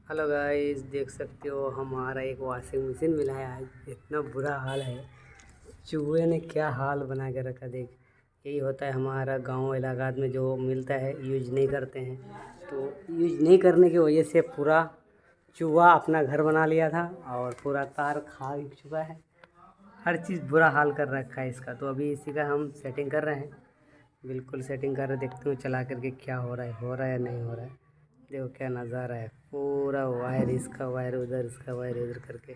Hello guys, देख सकते हो हमारा एक वॉशिंग मशीन मिला है। आज इतना बुरा हाल है, चूहे ने क्या हाल बना के रखा। देख, यही होता है हमारा गांव इलाका में, जो मिलता है यूज नहीं करते हैं। तो यूज नहीं करने की वजह से पूरा चूहा अपना घर बना लिया था और पूरा तार खा चुका है। हर चीज़ बुरा हाल कर रखा है इसका। तो अभी इसी का हम सेटिंग कर रहे हैं, बिल्कुल सेटिंग कर रहे। देखते हो चला करके क्या हो रहा है या नहीं हो रहा है। देखो क्या नज़ारा है, पूरा वायर इसका वायर उधर, इसका वायर इधर करके